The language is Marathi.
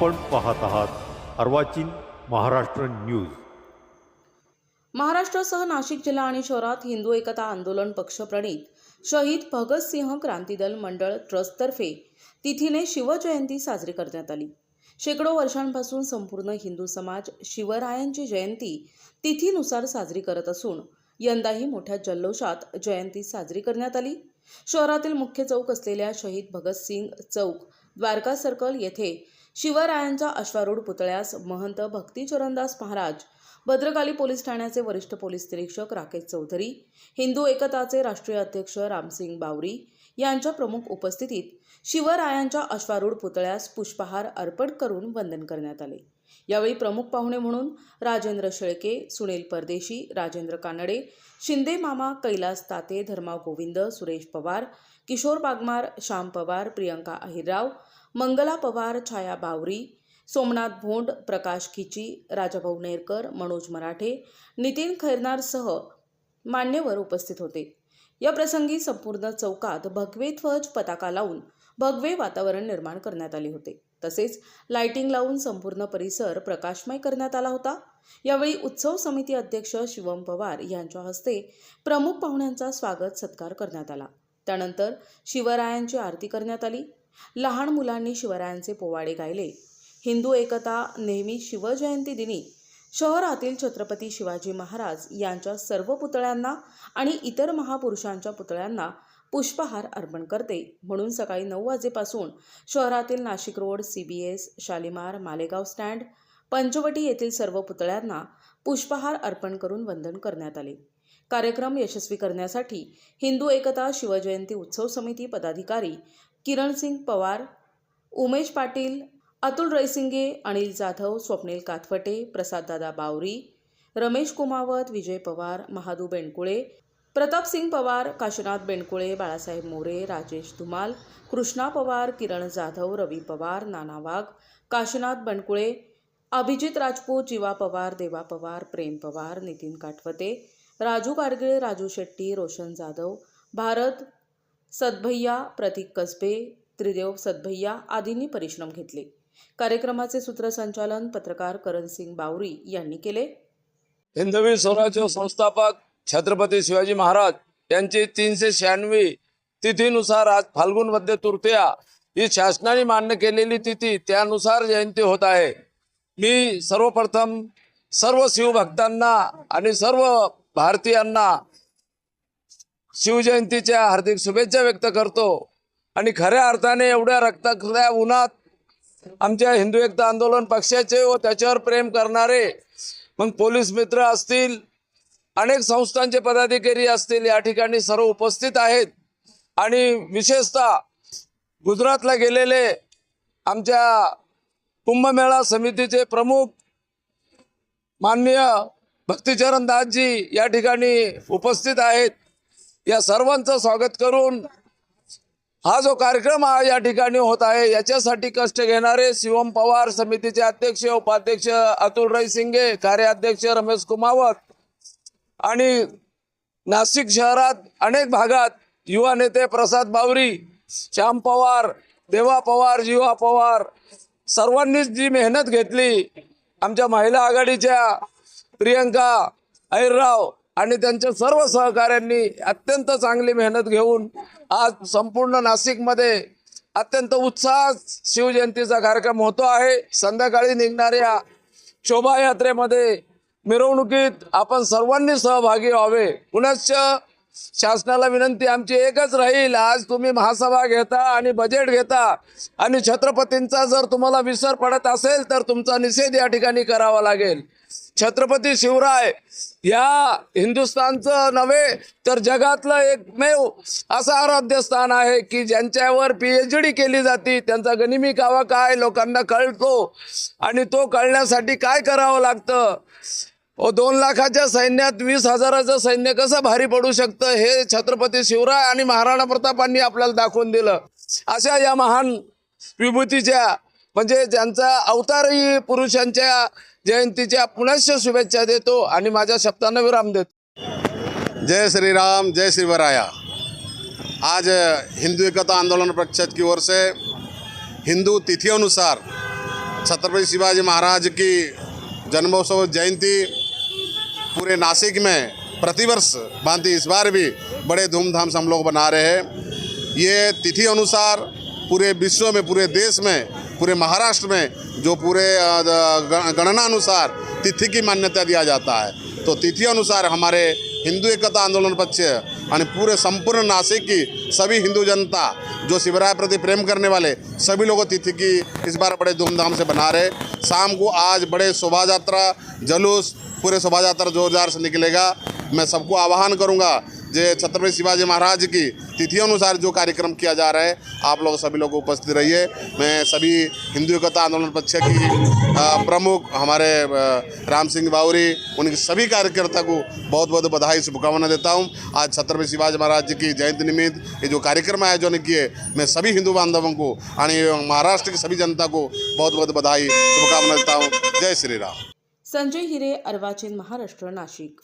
आपण पाहत आहात अर्वाचीन महाराष्ट्र न्यूज। महाराष्ट्रासह नाशिक जिल्हा आणि शहरात हिंदू एकता आंदोलन पक्षप्रणीत शहीद भगतसिंह क्रांती दल मंडळ ट्रस्टतर्फे तिथीने शिवजयंती साजरी करण्यात आली। शेकडो वर्षांपासून संपूर्ण हिंदू समाज शिवरायांची जयंती तिथीनुसार साजरी करत असून यंदाही मोठ्या जल्लोषात जयंती साजरी करण्यात आली। शहरातील मुख्य चौक असलेल्या शहीद भगतसिंग चौक, द्वारका सर्कल येथे शिवरायांच्या अश्वारूढ पुतळ्यास महंत भक्तिचरणदास महाराज, भद्रकाली पोलीस ठाण्याचे वरिष्ठ पोलीस निरीक्षक राकेश चौधरी, हिंदू एकताचे राष्ट्रीय अध्यक्ष रामसिंग बावरी यांच्या प्रमुख उपस्थितीत शिवरायांच्या अश्वारूढ पुतळ्यास पुष्पहार अर्पण करून वंदन करण्यात आले। यावेळी प्रमुख पाहुणे म्हणून राजेंद्र शेळके, सुनील परदेशी, राजेंद्र कानडे, शिंदे मामा, कैलास ताते, धर्मा गोविंद, सुरेश पवार, किशोर बागमार, श्याम पवार, प्रियंका अहिरराव, मंगला पवार, छाया बावरी, सोमनाथ भोंड, प्रकाश खिची, राजाभाऊ नेरकर, मनोज मराठे, नितीन खैरनारसह मान्यवर उपस्थित होते। या प्रसंगी संपूर्ण चौकात भगवे ध्वज पताका लावून भगवे वातावरण निर्माण करण्यात आले होते। तसेच लाइटिंग लावून संपूर्ण परिसर प्रकाशमय करण्यात आला होता। यावेळी उत्सव समिती अध्यक्ष शिवम पवार यांच्या हस्ते प्रमुख पाहुण्यांचा स्वागत सत्कार करण्यात आला। त्यानंतर शिवरायांची आरती करण्यात आली। लहान मुलांनी शिवरायांचे पोवाडे गायले। हिंदू एकता नेहमी शिवजयंती दिनी शहरातील छत्रपती शिवाजी महाराज यांच्या सर्व पुतळ्यांना आणि इतर महापुरुषांच्या पुतळ्यांना पुष्पहार अर्पण करते, म्हणून सकाळी 9 वाजेपासून शहरातील Nashik road, CBS, Shalimar, Malegaon stand, Panchvati येथील सर्व पुतळ्यांना पुष्पहार अर्पण करून वंदन करण्यात आले। कार्यक्रम यशस्वी करण्यासाठी हिंदू एकता शिवजयंती उत्सव समिती पदाधिकारी किरणसिंग पवार, उमेश पाटील, अतुल रैसिंगे, अनिल जाधव, स्वप्नील कातफटे, प्रसाददादा बावरी, रमेश कुमावत, विजय पवार, महादू बेंडकुळे, प्रतापसिंग पवार, काशीनाथ बेंडकुळे, बाळासाहेब मोरे, राजेश धुमाल, कृष्णा पवार, किरण जाधव, रवी पवार, नाना वाघ, काशीनाथ बेंडकुळे, अभिजित राजपूत, जीवा पवार, देवा पवार, प्रेम पवार, नितीन काटवते, राजू गाडगिळे, राजू शेट्टी, रोशन जाधव, भारत सदभैया, प्रतीक कसबे, त्रिदेव सदभैया आदींनी परिश्रम घेतले। कार्यक्रमाचे सूत्रसंचालन पत्रकार करणसिंग बावरी यांनी केले। हिंदवी स्वराज्य संस्थापक छत्रपती शिवाजी महाराज यांची 396वी तिथीनुसार आज फाल्गुन वद्य तृतीया ही शासनाने मान्य केलेली तिथी, त्यानुसार जयंती होत आहे। मी सर्वप्रथम सर्व शिवभक्तांना आणि सर्व भारतीयांना शिवजयंतीच्या हार्दिक शुभेच्छा व्यक्त करतो। आणि खऱ्या अर्थाने एवढ्या रक्ताच्या उन्हात आमच्या हिंदू एकता आंदोलन पक्षाचे व त्याच्यावर प्रेम करणारे मग पोलीस मित्र असतील, अनेक संस्थांचे पदाधिकारी असतील, या ठिकाणी सर्व उपस्थित आहेत। आणि विशेषतः गुजरातला गेलेले आमच्या कुंभमेळा समितीचे प्रमुख माननीय भक्तिचरणदासजी या ठिकाणी उपस्थित आहेत। या सर्वांचं स्वागत करून हा जो कार्यक्रम या ठिकाणी होत आहे याच्यासाठी कष्ट घेणारे शिवम पवार, समितीचे अध्यक्ष, उपाध्यक्ष अतुल रैसिंगे, कार्याध्यक्ष रमेश कुमावत आणि नाशिक शहरात अनेक भागात युवा नेते प्रसाद बावरी, श्याम पवार, देवा पवार, जीवा पवार सर्वांनीच जी मेहनत घेतली, आमच्या महिला आघाडीच्या प्रियंका अहिरराव आणि त्यांच्या सर्व सहकाऱ्यांनी अत्यंत चांगली मेहनत घेऊन आज संपूर्ण नाशिकमध्ये अत्यंत उत्साहात शिवजयंतीचा कार्यक्रम होतो आहे। संध्याकाळी निघणाऱ्या शोभायात्रेमध्ये मिरवणुकीत आपण सर्वांनी सहभागी व्हावे। पुनश्च शासनाला विनंती आमची एकच राहील, आज तुम्ही महासभा घेता आणि बजेट घेता आणि छत्रपतींचा जर तुम्हाला विसर पडत असेल तर तुमचा निषेध या ठिकाणी करावा लागेल। छत्रपती शिवराय या हिंदुस्थानचं नव्हे तर जगातलं एकमेव असं आराध्य स्थान आहे की ज्यांच्यावर PhD केली जाते, त्यांचा गनिमी कावा काय लोकांना कळतो आणि तो कळण्यासाठी काय करावं लागतं। 2 लाखाच्या सैन्यात 20,000चं सैन्य कसं भारी पडू शकतं हे छत्रपती शिवराय आणि महाराणा प्रतापांनी आपल्याला दाखवून दिलं। अशा या महान विभूतीच्या म्हणजे ज्यांचा अवतारही पुरुषांच्या जयंतीच्या पुनश्च शुभेच्छा देतो आणि माझ्या शब्दांना विराम देतो। जय श्री राम, जय शिवराया। आज हिंदू एकता आंदोलन परिषद की ओर से हिंदू तिथियों अनुसार छत्रपति शिवाजी महाराज की जन्मोत्सव जयंती पूरे नासिक में प्रतिवर्ष भांति इस बार भी बड़े धूमधाम से हम लोग मना रहे हैं। ये तिथि अनुसार पूरे विश्व में, पूरे देश में, पूरे महाराष्ट्र में जो पूरे गणना अनुसार तिथि की मान्यता दिया जाता है, तो तिथि अनुसार हमारे हिंदू एकता आंदोलन पक्ष यानी पूरे संपूर्ण नासिक की सभी हिंदू जनता जो शिवराय प्रति प्रेम करने वाले सभी लोगों तिथि की इस बार बड़े धूमधाम से बना रहे। शाम को आज बड़े शोभा यात्रा जुलूस पूरे शोभा यात्रा जोरदार से निकलेगा। मैं सबको आह्वान करूंगा जे छत्रपति शिवाजी महाराज की तिथि अनुसार जो कार्यक्रम किया जा रहा है, आप लोग सभी लोग उपस्थित रहिए। मैं सभी हिंदू एकता आंदोलन पक्ष की प्रमुख हमारे राम सिंह बावरी उनके सभी कार्यकर्ता को बहुत बहुत बधाई शुभकामना देता हूं। आज छत्रपति शिवाजी महाराज जी की जयंती निमित्त ये जो कार्यक्रम आयोजन किए, मैं सभी हिंदू बांधवों को और महाराष्ट्र की सभी जनता को बहुत बहुत बधाई शुभकामना देता हूँ। जय श्री राम। संजय हिरे, अर्वाचीन, महाराष्ट्र, नाशिक।